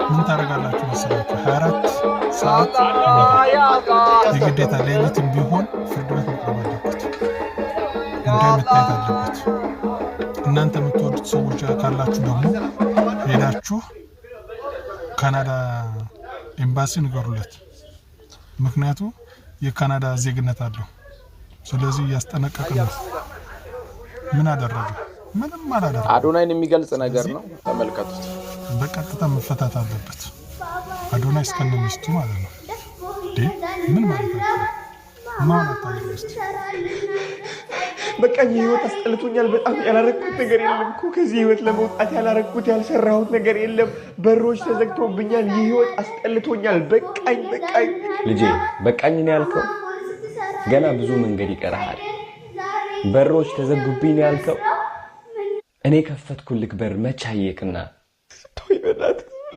ምን ታደርጋላችሁ መሰላችሁ 24 ሰዓት የግዴታ ሌሊትም ቢሆን ፍርድ ቤት መቅረብ አለበት ጉዳይ መታየት አለበት እናንተ የምትወዱት ሰዎች ካላችሁ ደግሞ ሄዳችሁ ካናዳ ኤምባሲ ንገሩለት ምክንያቱም የካናዳ ዜግነት አለው ስለዚህ ያስጠነቀቀ ነው ምን አደረገ ምንም አላደረገ አዶናይን የሚገልጽ ነገር ነው ተመልከቱት በቀጥታ መፈታት አለበት አዶናይ እስከነ ሚስቱ ማለት ነው ምን ማለት ነው ማን አታውቅም በቃ ህይወት አስጠልቶኛል በጣም ያላረኩት ነገር የለም እኮ ከዚህ ህይወት ለመውጣት ያላረኩት ያልሰራሁት ነገር የለም በሮች ተዘግተውብኛል ህይወት አስጠልቶኛል በቃኝ ልጄ በቃኝ ነው ያልከው ገና ብዙ መንገድ ይቀርሃል በሮች ተዘጉብኝ ነው ያልከው እኔ ከፈትኩልክ በር መቻየቅና